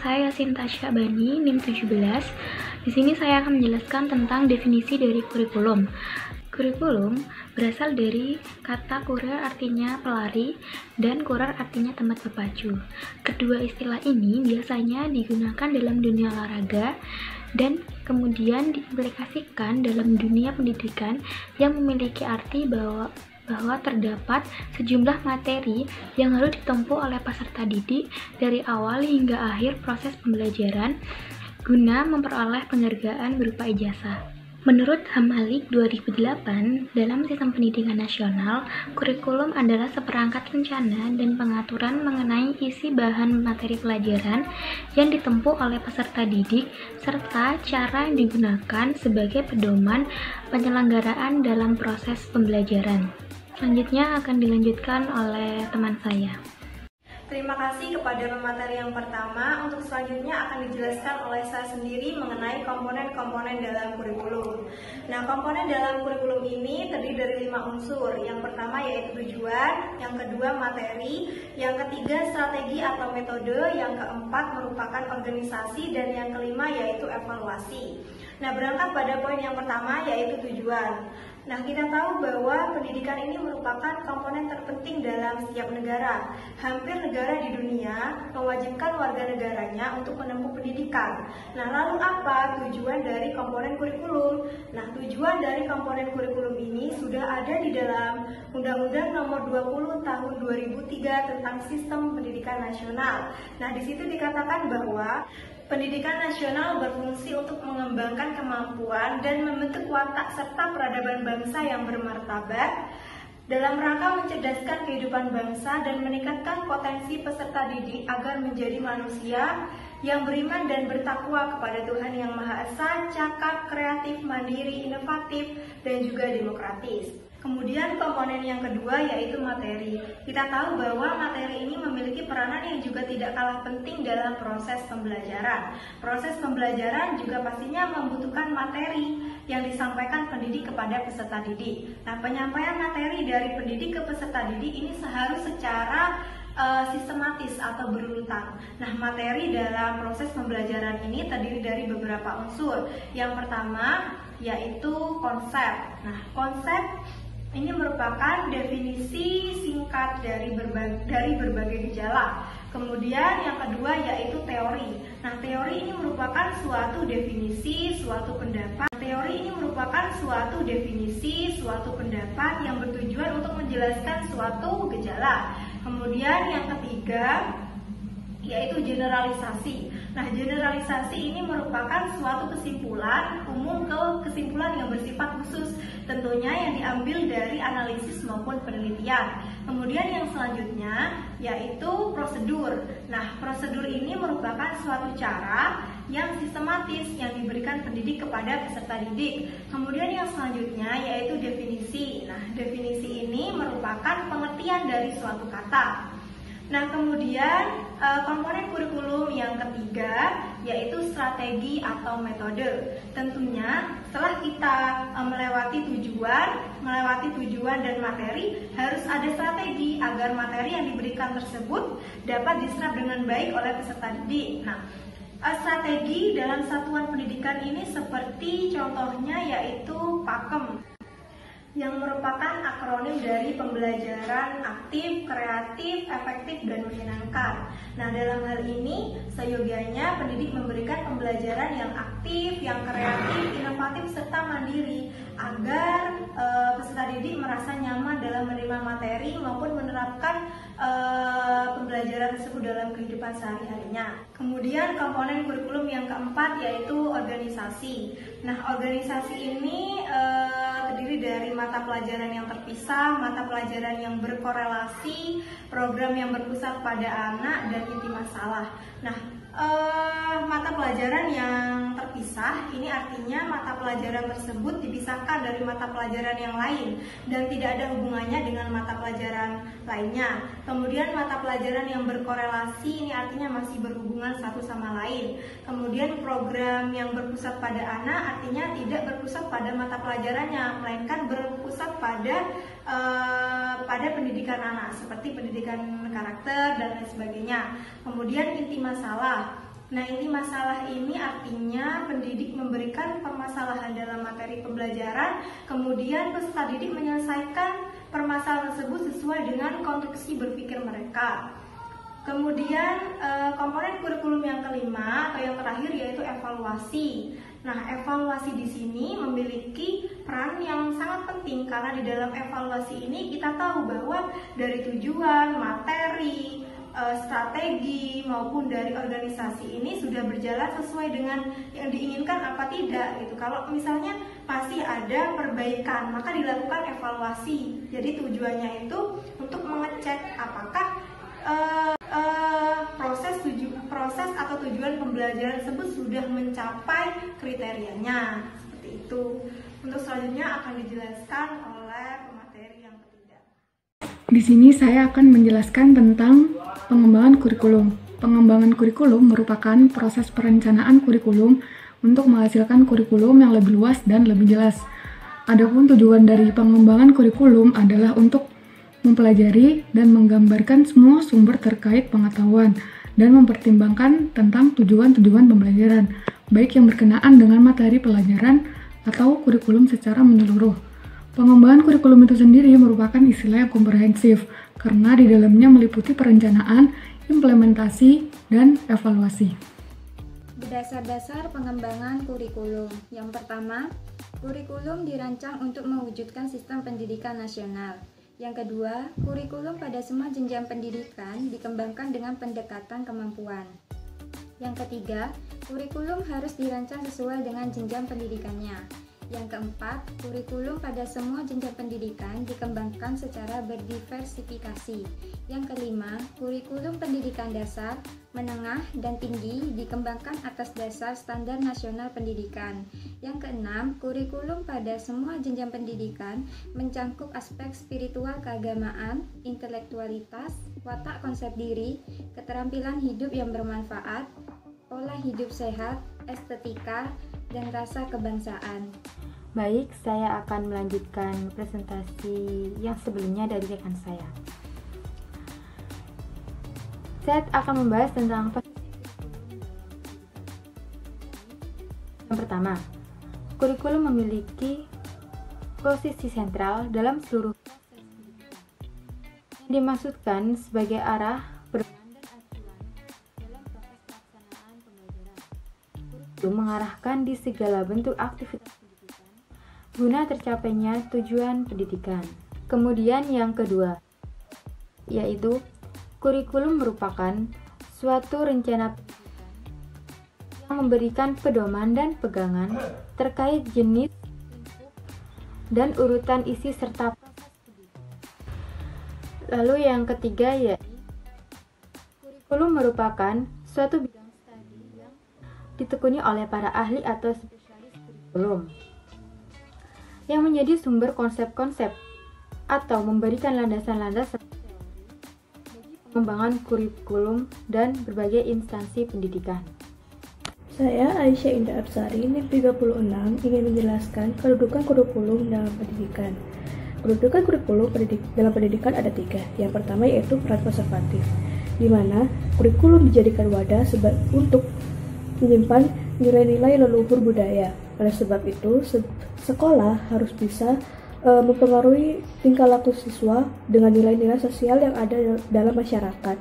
saya Yasinta Syabani, NIM 17. Di sini saya akan menjelaskan tentang definisi dari kurikulum. Kurikulum berasal dari kata kurir artinya pelari dan kurer artinya tempat berpacu. Kedua istilah ini biasanya digunakan dalam dunia olahraga dan kemudian diaplikasikan dalam dunia pendidikan yang memiliki arti bahwa terdapat sejumlah materi yang harus ditempuh oleh peserta didik dari awal hingga akhir proses pembelajaran guna memperoleh penghargaan berupa ijazah. Menurut Hamalik 2008, dalam sistem pendidikan nasional, kurikulum adalah seperangkat rencana dan pengaturan mengenai isi bahan materi pelajaran yang ditempuh oleh peserta didik, serta cara yang digunakan sebagai pedoman penyelenggaraan dalam proses pembelajaran. Selanjutnya akan dilanjutkan oleh teman saya. Terima kasih kepada pemateri yang pertama. Untuk selanjutnya akan dijelaskan oleh saya sendiri mengenai komponen-komponen dalam kurikulum. Nah, komponen dalam kurikulum ini terdiri dari 5 unsur. Yang pertama yaitu tujuan, yang kedua materi, yang ketiga strategi atau metode, yang keempat merupakan organisasi, dan yang kelima yaitu evaluasi. Nah, berangkat pada poin yang pertama yaitu tujuan. Nah, kita tahu bahwa pendidikan ini merupakan komponen terpenting dalam setiap negara. Hampir negara di dunia mewajibkan warga negaranya untuk menempuh pendidikan. Nah, lalu apa tujuan dari komponen kurikulum? Nah, tujuan dari komponen kurikulum ini sudah ada di dalam Undang-Undang Nomor 20 Tahun 2003 tentang Sistem Pendidikan Nasional. Nah, di situ dikatakan bahwa pendidikan nasional berfungsi untuk mengembangkan kemampuan dan membentuk watak serta peradaban bangsa yang bermartabat dalam rangka mencerdaskan kehidupan bangsa dan meningkatkan potensi peserta didik agar menjadi manusia yang beriman dan bertakwa kepada Tuhan Yang Maha Esa, cakap, kreatif, mandiri, inovatif, dan juga demokratis. Kemudian komponen yang kedua yaitu materi. Kita tahu bahwa materi ini memiliki peranan yang juga tidak kalah penting dalam proses pembelajaran. Proses pembelajaran juga pastinya membutuhkan materi yang disampaikan pendidik kepada peserta didik. Nah, penyampaian materi dari pendidik ke peserta didik ini seharus secara sistematis atau berurutan. Nah, materi dalam proses pembelajaran ini terdiri dari beberapa unsur. Yang pertama yaitu konsep. Nah, konsep ini merupakan definisi singkat dari berbagai gejala. Kemudian yang kedua yaitu teori. Nah, teori ini merupakan suatu definisi, suatu pendapat. Teori ini merupakan suatu definisi, suatu pendapat yang bertujuan untuk menjelaskan suatu gejala. Kemudian yang ketiga yaitu generalisasi. Nah, generalisasi ini merupakan suatu kesimpulan umum ke kesimpulan yang bersifat khusus, tentunya yang diambil dari analisis maupun penelitian. Kemudian yang selanjutnya yaitu prosedur. Nah, prosedur ini merupakan suatu cara yang sistematis yang diberikan pendidik kepada peserta didik. Kemudian yang selanjutnya yaitu definisi. Nah, definisi ini merupakan pengertian dari suatu kata. Nah, kemudian komponen kurikulum yang ketiga yaitu strategi atau metode. Tentunya setelah kita melewati tujuan dan materi, harus ada strategi agar materi yang diberikan tersebut dapat diserap dengan baik oleh peserta didik. Nah, strategi dalam satuan pendidikan ini seperti contohnya yaitu PAKEM, yang merupakan akronim dari pembelajaran aktif, kreatif, efektif, dan menyenangkan. Nah, dalam hal ini, seyogianya pendidik memberikan pembelajaran yang aktif, yang kreatif, inovatif, serta mandiri agar peserta didik merasa nyaman dalam menerima materi maupun menerapkan pembelajaran tersebut dalam kehidupan sehari-harinya. Kemudian komponen kurikulum yang keempat yaitu organisasi. Nah, organisasi ini terdiri dari mata pelajaran yang terpisah, mata pelajaran yang berkorelasi, program yang berpusat pada anak, dan inti masalah. Nah, mata pelajaran yang terpisah ini artinya mata pelajaran tersebut dipisahkan dari mata pelajaran yang lain dan tidak ada hubungannya dengan mata pelajaran lainnya. Kemudian mata pelajaran yang berkorelasi ini artinya masih berhubungan satu sama lain. Kemudian program yang berpusat pada anak artinya tidak berpusat pada mata pelajarannya, melainkan berpusat pada pendidikan anak seperti pendidikan karakter dan lain sebagainya. Kemudian inti masalah. Nah, ini masalah ini artinya pendidik memberikan permasalahan dalam materi pembelajaran, kemudian peserta didik menyelesaikan permasalahan tersebut sesuai dengan konstruksi berpikir mereka. Kemudian komponen kurikulum yang kelima atau yang terakhir yaitu evaluasi. Nah, evaluasi di sini memiliki peran yang sangat penting karena di dalam evaluasi ini kita tahu bahwa dari tujuan, materi, strategi maupun dari organisasi ini sudah berjalan sesuai dengan yang diinginkan apa tidak gitu. Kalau misalnya masih ada perbaikan, maka dilakukan evaluasi. Jadi tujuannya itu untuk mengecek apakah proses atau tujuan pembelajaran tersebut sudah mencapai kriterianya. Seperti itu. Untuk selanjutnya akan dijelaskan oleh pemateri yang ketiga. Di sini saya akan menjelaskan tentang pengembangan kurikulum. Pengembangan kurikulum merupakan proses perencanaan kurikulum untuk menghasilkan kurikulum yang lebih luas dan lebih jelas. Adapun tujuan dari pengembangan kurikulum adalah untuk mempelajari dan menggambarkan semua sumber terkait pengetahuan dan mempertimbangkan tentang tujuan-tujuan pembelajaran, baik yang berkenaan dengan materi pelajaran atau kurikulum secara menyeluruh. Pengembangan kurikulum itu sendiri merupakan istilah yang komprehensif karena di dalamnya meliputi perencanaan, implementasi, dan evaluasi. Dasar-dasar pengembangan kurikulum. Yang pertama, kurikulum dirancang untuk mewujudkan sistem pendidikan nasional. Yang kedua, kurikulum pada semua jenjang pendidikan dikembangkan dengan pendekatan kemampuan. Yang ketiga, kurikulum harus dirancang sesuai dengan jenjang pendidikannya. Yang keempat, kurikulum pada semua jenjang pendidikan dikembangkan secara berdiversifikasi. Yang kelima, kurikulum pendidikan dasar, menengah, dan tinggi dikembangkan atas dasar standar nasional pendidikan. Yang keenam, kurikulum pada semua jenjang pendidikan mencangkup aspek spiritual keagamaan, intelektualitas, watak konsep diri, keterampilan hidup yang bermanfaat, pola hidup sehat, estetika, dan rasa kebangsaan. Baik, saya akan melanjutkan presentasi yang sebelumnya dari rekan saya. Saya akan membahas tentang yang pertama, kurikulum memiliki posisi sentral dalam seluruh proses pendidikan. Yang dimaksudkan sebagai arah berperan dan acuan dalam proses pelaksanaan pembelajaran. Kurikulum mengarahkan di segala bentuk aktivitas guna tercapainya tujuan pendidikan. Kemudian yang kedua, yaitu kurikulum merupakan suatu rencana pendidikan yang memberikan pedoman dan pegangan terkait jenis, dan urutan isi serta proses pendidikan. Lalu yang ketiga, yaitu kurikulum merupakan suatu bidang studi yang ditekuni oleh para ahli atau spesialis kurikulum yang menjadi sumber konsep-konsep atau memberikan landasan-landasan bagi pengembangan kurikulum dan berbagai instansi pendidikan. Saya Aisyah Indah Absari, NIM 36, ingin menjelaskan kedudukan kurikulum dalam pendidikan. Kedudukan kurikulum dalam pendidikan ada 3. Yang pertama yaitu peran konservatif, di mana kurikulum dijadikan wadah untuk menyimpan nilai-nilai leluhur budaya. Oleh sebab itu, sekolah harus bisa mempengaruhi tingkah laku siswa dengan nilai-nilai sosial yang ada dalam masyarakat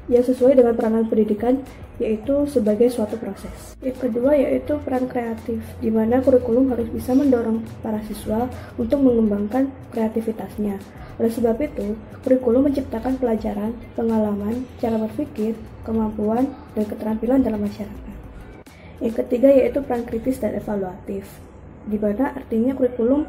yang sesuai dengan peranan pendidikan, yaitu sebagai suatu proses. Yang kedua yaitu peran kreatif, di mana kurikulum harus bisa mendorong para siswa untuk mengembangkan kreativitasnya. Oleh sebab itu, kurikulum menciptakan pelajaran, pengalaman, cara berpikir, kemampuan, dan keterampilan dalam masyarakat. Yang ketiga yaitu peran kritis dan evaluatif, di mana artinya kurikulum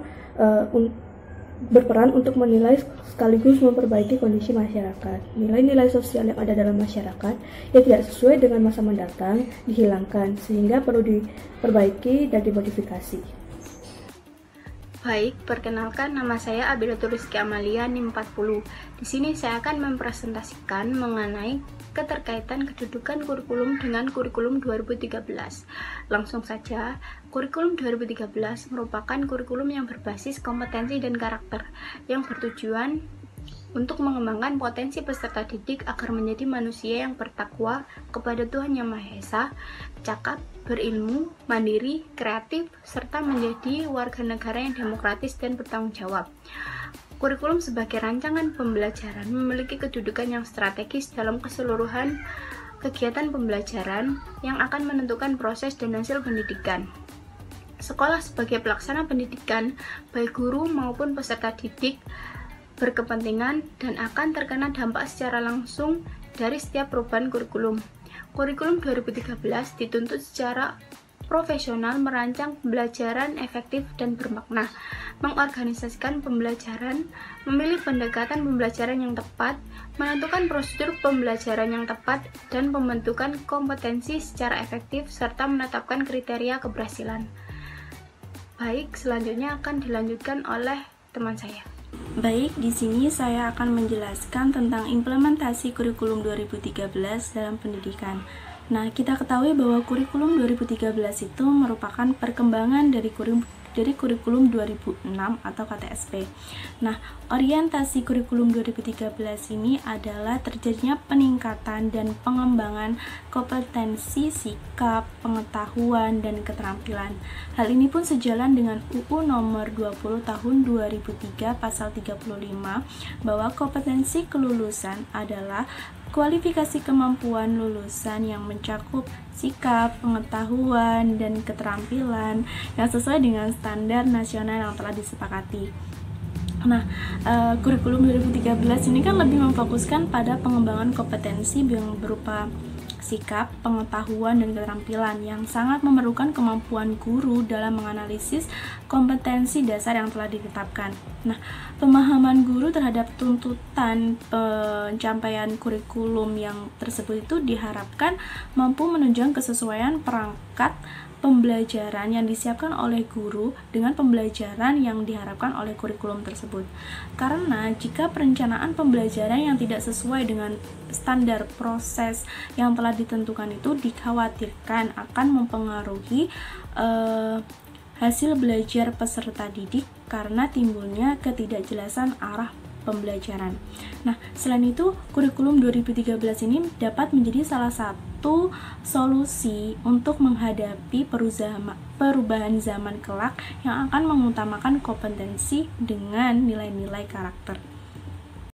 berperan untuk menilai sekaligus memperbaiki kondisi masyarakat. Nilai-nilai sosial yang ada dalam masyarakat yang tidak sesuai dengan masa mendatang dihilangkan, sehingga perlu diperbaiki dan dimodifikasi. Baik, perkenalkan nama saya Abidatul Rizky Amalia, NIM 40. Di sini saya akan mempresentasikan mengenai keterkaitan kedudukan kurikulum dengan kurikulum 2013. Langsung saja, kurikulum 2013 merupakan kurikulum yang berbasis kompetensi dan karakter yang bertujuan untuk mengembangkan potensi peserta didik agar menjadi manusia yang bertakwa kepada Tuhan Yang Maha Esa, cakap, berilmu, mandiri, kreatif, serta menjadi warga negara yang demokratis dan bertanggung jawab. Kurikulum sebagai rancangan pembelajaran memiliki kedudukan yang strategis dalam keseluruhan kegiatan pembelajaran yang akan menentukan proses dan hasil pendidikan. Sekolah sebagai pelaksana pendidikan, baik guru maupun peserta didik, berkepentingan dan akan terkena dampak secara langsung dari setiap perubahan kurikulum. Kurikulum 2013 dituntut secara profesional merancang pembelajaran efektif dan bermakna, mengorganisasikan pembelajaran, memilih pendekatan pembelajaran yang tepat, menentukan prosedur pembelajaran yang tepat, dan pembentukan kompetensi secara efektif, serta menetapkan kriteria keberhasilan. Baik, selanjutnya akan dilanjutkan oleh teman saya. Baik, di sini saya akan menjelaskan tentang implementasi kurikulum 2013 dalam pendidikan. Nah, kita ketahui bahwa kurikulum 2013 itu merupakan perkembangan dari kurikulum 2006 atau KTSP. Nah, orientasi kurikulum 2013 ini adalah terjadinya peningkatan dan pengembangan kompetensi, sikap, pengetahuan, dan keterampilan. Hal ini pun sejalan dengan UU nomor 20 tahun 2003 pasal 35 bahwa kompetensi kelulusan adalah kualifikasi kemampuan lulusan yang mencakup sikap, pengetahuan, dan keterampilan yang sesuai dengan standar nasional yang telah disepakati. Nah, kurikulum 2013 ini kan lebih memfokuskan pada pengembangan kompetensi yang berupa sikap, pengetahuan, dan keterampilan yang sangat memerlukan kemampuan guru dalam menganalisis kompetensi dasar yang telah ditetapkan. Nah, pemahaman guru terhadap tuntutan pencapaian kurikulum yang tersebut itu diharapkan mampu menunjang kesesuaian perangkat pembelajaran yang disiapkan oleh guru dengan pembelajaran yang diharapkan oleh kurikulum tersebut. Karena jika perencanaan pembelajaran yang tidak sesuai dengan standar proses yang telah ditentukan itu dikhawatirkan akan mempengaruhi hasil belajar peserta didik karena timbulnya ketidakjelasan arah pembelajaran. Nah, selain itu, kurikulum 2013 ini dapat menjadi salah satu solusi untuk menghadapi perubahan zaman kelak yang akan mengutamakan kompetensi dengan nilai-nilai karakter.